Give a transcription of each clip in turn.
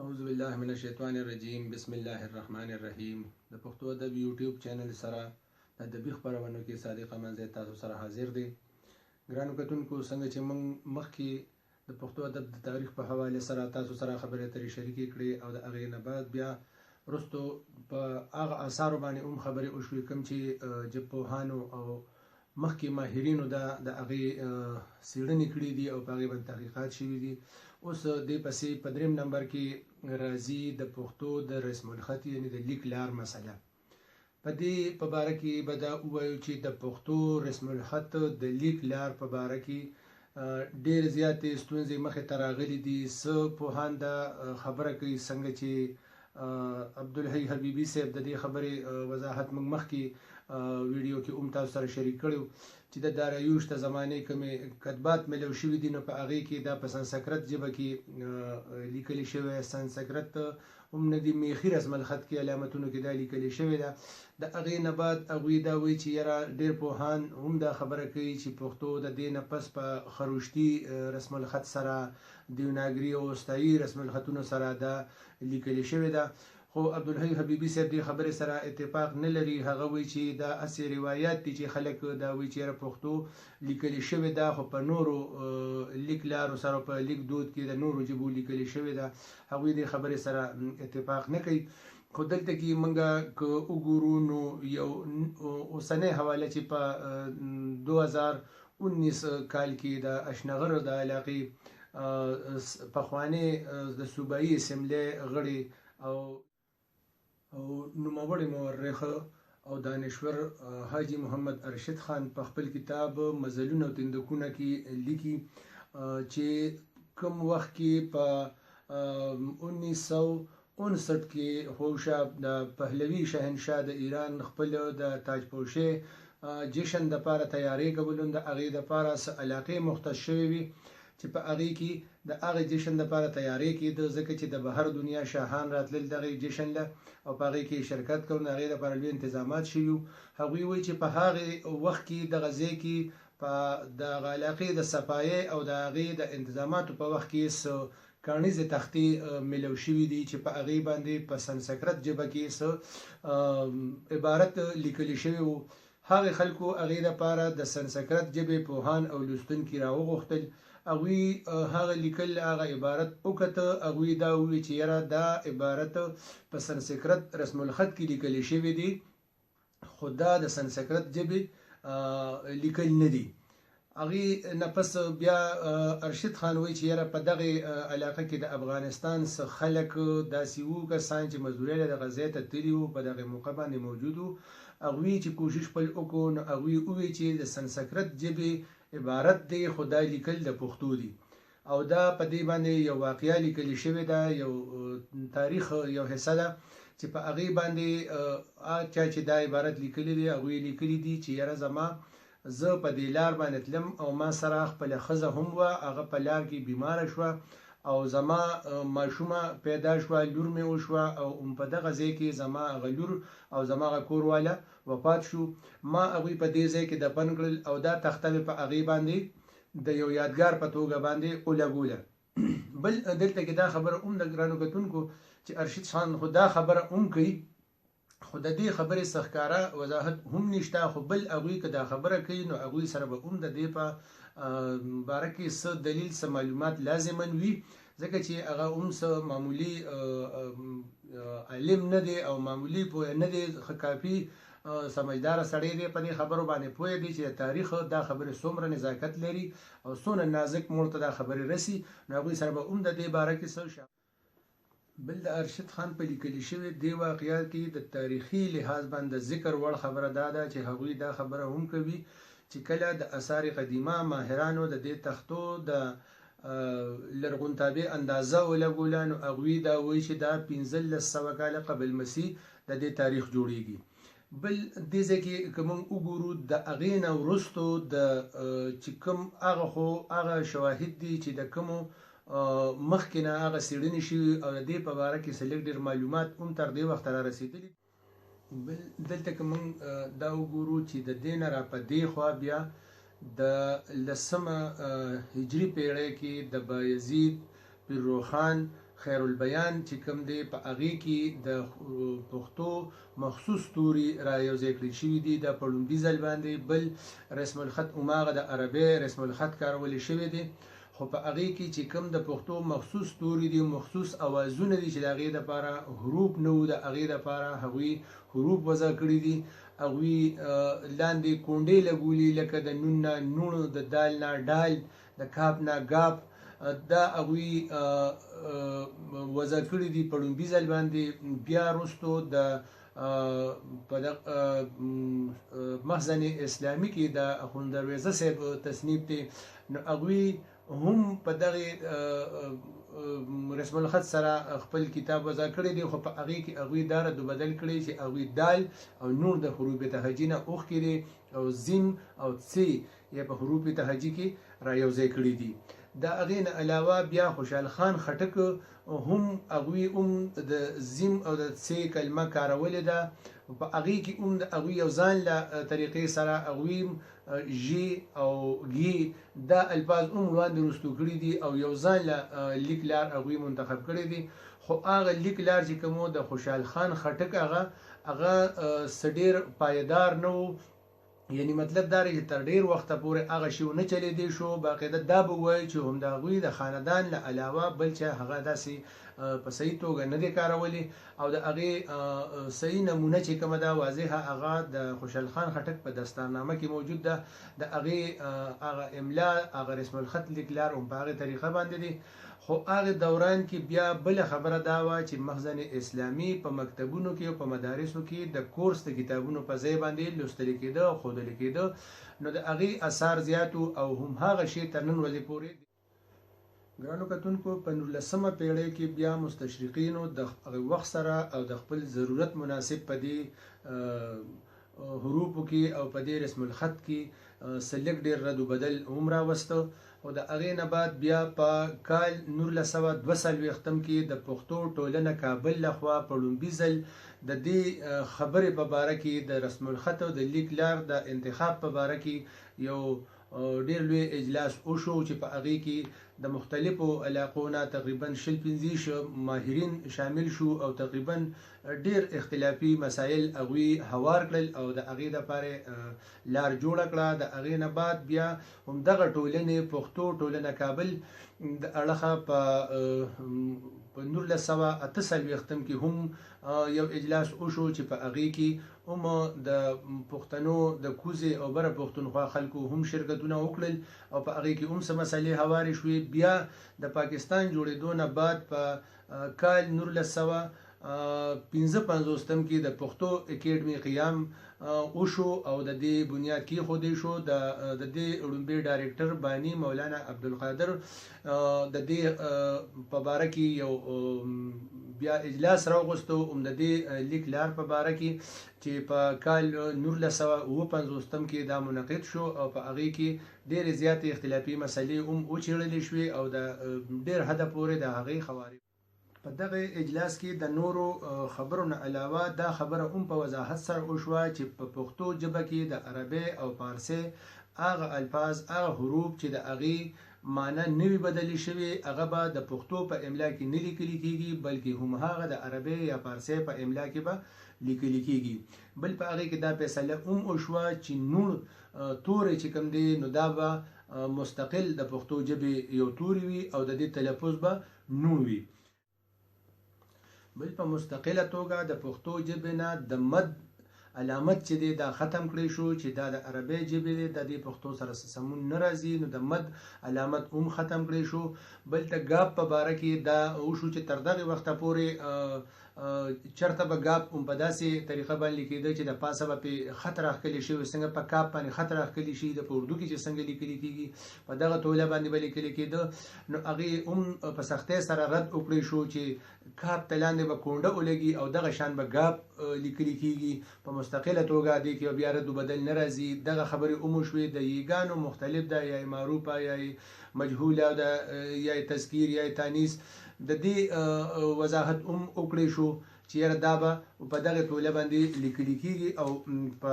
اعوذ بالله من الشیطان الرجیم بسم الله الرحمن الرحیم د پښتو ادب یوټیوب چینل سره د ادبي خبرونو کې صادق منځ تاسو سره حاضر دی. ګرانو کتونکو، څنګه چې موږ مخکې د پښتو ادب د تاریخ په حواله سره تاسو سره خبرې اترې شریکې کړې او د هغې نه بعد بیا وروستو په هغه اثارو باندې هم خبرې وشوې کوم چې ژبپوهانو او مخکې ماهرینو د هغې څېړنې کړي دي او په هغې باندې تحقیقات شوي دي. اوس دې پسې په دریم نمبر کې راځي د پښتو د رسم الخط یعنې د لیک لار مسله. په دې په باره کې به دا ووایو چې د پښتو رسم الخط د لیک لار په باره کې ډېرې زیاتې ستونزې مخې ته راغلي دي. څه پوهان دا خبره کوي څنګه چې عبدالحی حبیبي صاحب د دې خبرې وضاحت موږ مخکې ویډیو کې هم تاسو سره شریک کړو چې د داریوش د زمانې کومې کتبات ملو شوي دي، نو په هغې کې دا په سنسکرت ژبه کې لیکلي شوی. سنسکرت هم نه دي، میخي رسم الخط کې علامتونو کې دا لیکلي شوی ده. د هغې نه بعد هغوی دا وایي چې یاره ډېر پوهان هم دا خبره کوي چې پښتو د دې نه پس په خروشتي رسم الخط سره دیوناګري او استایي رسم الخطونو سره دا لیکلي شوی ده. خو عبدالحی حبیبي صاحب دې خبرې سره اتفاق نه لري. هغه وایي چې دا هسې روایات دي چې خلک دا وایي چې یاره پښتو لیکلي شوې ده، خو په نورو لیک لارو سره په لیک دود کې د نورو ژبو لیکلي شوې ده. هغوی دې خبرې سره اتفاق نه کوي. خو دلته کې موږ که وګورو نو یو اوسنۍ حواله چې په 2019 کال کې د اشنغر د علاقې پخوانۍ د صوبایي اسمبلۍ غړي او نوموړی مورخ او دانشور حاجي محمد ارشد خان په خپل کتاب مزلونه او تندکونه کې لیکي چې کوم وخت کې په 1959 کې هوشاب د پهلوي شهنشاه د ایران خپل د تاجپوشۍ جشن د پاره تیاری کولون د هغې د پاره څه علاقې مختص شوې وي چې په هغې کې د هغې جشن دپاره تیاری کېده، ځکه چې د بهر دنیا شاهان راتلل دغې جشن له او په هغې کې شرکت کوو. د هغې دپاره لوی انتظامات شوي وو. هغوی وایي چې په هغې وخت کې دغه ځای کې په دغه علاقې د صفایۍ او د هغې د انتظاماتو په وخت کې څه کاڼیزې تختې ملو شوي دي چې په هغې باندې په سنسکرت ژبه کې څه عبارت لیکلی شوی وو. هغې خلکو هغې دپاره د سنسکرت ژبې پوهان او لوستونکي راوغوښتل. هغوی هغه لیکل هغه عبارت وکته. هغوی دا وویل چې یاره دا عبارت په سنسکرت رسم الخط کې لیکلی شوی دی، خو دا د سنسکرت ژبې لیکل نه دي. هغې نه پس بیا ارشد خان وایي چې یاره په دغې علاقه کې د افغانستان څه خلک داسې وو کسان چې مزدورۍ له دغه ځای ته تللي وو، په دغې موقع باندې موجود وو. هغوی چې کوشش خپل وکړو نو هغوی وویل چې د سنسکرت ژبې عبارت دی، خو دا لیکل د پښتو دي او دا په دې باندې یو واقعه لیکلې شوې ده، یو تاریخ یو حصه ده چې په هغې باندې چا چې دا عبارت لیکلی دی هغوی لیکلي دي چې یاره زما زه په دې لار باندې تلم او ما سره خپله ښځه هم وه، هغه په لار کې بیماره شوه او زما ماشومه پیدا شوه، لور مې وشوه او په دغه ځای کې زما هغه لور او زما هغه کورواله وفات شو. ما هغوی په دې ځای کې دفن کړل او دا تخته مې په هغې باندې د یو یادګار په توګه باندې ولګوله. بل دلته کې دا خبره هم د ګرانو کتونکو چې ارشد خان خو دا خبره هم کوي، خو د دې خبرې څه ښکاره وضاحت هم نشته. خو بل هغوی که دا خبره کوي نو هغوی سره به هم د دې په باره کې څه دلیل څه معلومات لازما وي، ځکه چې هغه هم څه معمولي علم نه دی او معمولي پوه نه دی، کافي سمجدار سړی دی، په دې خبرو باندې پوه دی چې تاریخ دا خبرې څومره نزاکت لري او څونه نازک موړ ته دا خبرې رسي. نو هغوی سره به هم د دې باره کې څه بل د ارشد خان په لیکلي شوي دې واقعات کې د تاریخي لحاظ باندې ذکر وړ خبره دا ده چې هغوی دا خبره هم کوي چې کله د اثار قدیمه ماهرانو د دې تختو د لرغونتابع اندازه ولګوله نو هغوی دا وایي چې دا 1500 کاله قبل مسیح د دې تاریخ جوړیږي. بل دې ځای کې که موږ وګورو د هغې نه وروستو د چې کوم هغه خو هغه شواهد دي چې د کومو مخکې نه هغه څېړنې شوي او د دې په باره کې څه لږ ډېر معلومات هم تر دې وخته را رسېدلي. بل دلته که موږ دا وګورو چې د دې نه را په دې خوا بیا د 10مه هجري پیړۍ کې د بایزید، پیرروخان خیر البیان چې کوم دی په هغې کې د پښتو مخصوص توري را یوځای کړي شوي دي دا په لومړي ځل باندې بل رسم الخط هماغه د عربۍ رسم الخط کارولې شوی دی خو په هغې کې چې کوم د پښتو مخصوص توري دي مخصوص اوازونه دي چې د هغې دپاره حروف نه وو د هغې دپاره هغوی حروف وضع کړي دي هغوی لاندې کونډې لګولي لکه د نون نه نوڼ د دال نه ډال د کاپ نه ګاپ دا هغوی وضع کړي دي په لومړي ځل باندې بیا وروستو د په مخزن اسلامي کې د اخوند درویزه صاحب تصنیف دی نو هغوی هم په دغه رسم الخط سره خپل کتاب وضع کړی دی خو په هغې کې هغوی دا رد بدل کړی چې هغوی دال او نور د حروف تهجي نه اوښکې دي او زین او څې یا په حروف تهجي کې را یوځای کړي دي د هغې نه علاوه بیا خوشحال خان خټک هم هغوی هم د زیم او د څې کلمه کارولې ده په هغې کې هم د هغوی یو ځان له طریقې سره هغوی ژ او ګ دا الفاظ هم وړاندې رستو کړي دي او یو ځان له لیک لار هغوی منتخب کړي دي خو هغه لیک لار چې کوم د خوشحال خان خټک هغه څه ډېر پایدار نه و یعنی مطلب دا چې تر ډیر وخته پورې هغه شی نه چلیدی شو باقاعده دا به وایي چې هم د هغوی د خاندان له علاوه بل چې هغه داسې په صحیح توګه نه دی کارولي او د هغې صحیح نمونه چې کومه ده واضحه هغه د خوشحال خان خټک په دستارنامه کې موجود ده د هغې هغه املا هغه رسم الخط لیکلار هم په هغې طریقه باندې دی خو هغه دوران کې بیا بل خبره دا و چې مخزن اسلامي په مکتبونو کې او په مدارسو کې د کورس د کتابونو په ځای باندې لوستل کېده او ښودل کېده نو د هغې اثار زیاتو او هم هغه شی تر نن ورځې پورې ګرانو کتونکو په 19مه پیړۍ کې بیا مستشرقینو د هغه وخت سره او د خپل ضرورت مناسب په دې حروفو کې او په دې رسم الخط کې سلګ ډېر رد و بدل هم راوسته او د هغې نه بعد بیا په کال 1942 کې د پښتو ټولنه کابل لخوا په لومړي ځل د دې خبرې په باره کې د رسم الخط او د لیک لار د انتخاب په باره کې یو ډېر لوی اجلاس وشو چې په هغې کې د مختلفو علاقو نه تقریبا 15 ماهرین شامل شو او تقریبا ډېر اختلافي مسایل هغوی هوار کړل او د هغې دپاره لار جوړه کړه د هغې نه بعد بیا همدغه ټولنې پښتو ټولنه کابل د اړخه په 1948 کې هم یو اجلاس وشو چې په هغې کې هم د پښتنو د کوزې او بره پښتونخوا خلکو هم شرکتونه وکړل او په هغې کې هم څه مسلې هوارې شوې بیا د پاکستان جوړېدو نه بعد په کال 1955 کې د پښتو اکیډمي قیام وشو او د دې بنیاد کېښودی شو د دې لومړي ډایرکټر بانی مولانا عبدالقادر د دې په باره کې یو بیا اجلاس راوغوښتو هم د دې لیک لار په باره کې چې په کال 1959 کې دا منعقد شو او په هغې کې ډېرې زیاتې اختلافي مسلې هم وڅېړلې شوې او د ډېر حده پورې د هغې خوارې په دغه اجلاس کې د نورو خبرو نه علاوه دا خبره هم په وضاحت سره وشوه چې په پښتو ژبه کې د عربۍ او فارسي هغه الفاظ هغه حروف چې د هغې معنی نوي بدلې شوي هغه به د پښتو په املا کې نه لیکلي کېږي بلکې هم هغه د عربۍ یا فارسي په املا کې به لیکلي کېږي بل په هغې کې دا فیصله هم وشوه چې نور تورې چې کوم دی نو دا به مستقل د پښتو ژبې یو توري وي او د دې تلفظ به نون وي بل په مستقله توګه د پښتو ژبې نه د مد علامت چې دی دا ختم کړی شو چې دا د عربۍ ژبې دی د دې پښتو سره سمون نه راځي نو د مد علامت هم ختم کړی شو بل ته ګاپ په باره کې دا وشو چې تر دغه وخته پورې چرته به ګاپ هم په داسې طریقه باندې لیکېده چې د پاسه به پې خط راښکلی شي څنګه په کاپ باندې خط راښکلی شي د په اردو کې چې څنګه لیکلي کېږي په دغه توله باندې به لیکلي کېده نو هغې هم په سختۍ سره رد وکړی شو چې کاپ ته لاندې به کونډه ولګي او دغه شان به ګاپ لیکلي کېږي په مستقله توګه دې کې بیا رد و بدل نه راځي دغه خبرې هم وشوې د یګانو مختلف ده یا معروفه یا مجهوله ده یا تذکیر یا تانیث د دې وضاحت هم وکړی شو چې یاره دا به په دغه ټوله باندې لیکلي کېږي او په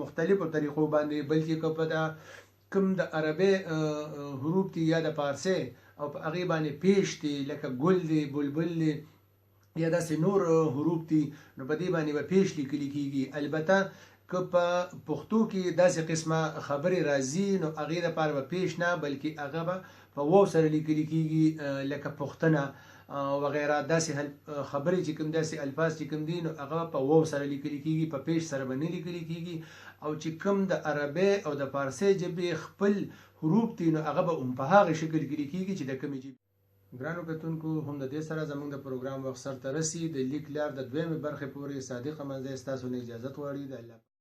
مختلفو طریقو باندې بلکې که په کوم د عربی حروف دي یا د فارسی او په هغې باندې پیش دي لکه ګل دی بلبل دی یا داسې نور حروف دي نو په دې باندې به پیش لیکلی کېږي. البته که په پښتو کې داسې قسمه خبرې راځي نو هغې دپاره به پیش نه بلکې هغه به په واو سره لیکلی کېږي لکه پوښتنه وغیره داسې خبرې چې کوم داسې الفاظ چې کوم دي نو هغه په واو سره لیکلی کېږي په پیش سره به نه لیکلی کېږي. او چې کوم د عربی او د فارسی ژبې خپل حروف دي نو هغه به هم په هغه شکل کې لیکېږي چې د کومې ژبې. ګرانو کتونکو هم د دې سره زموږ د پروګرام وخت سرته رسي. د لیک لار د دویمې برخې پورې صادق منځی ستاسو نه اجازت غواړي. د الله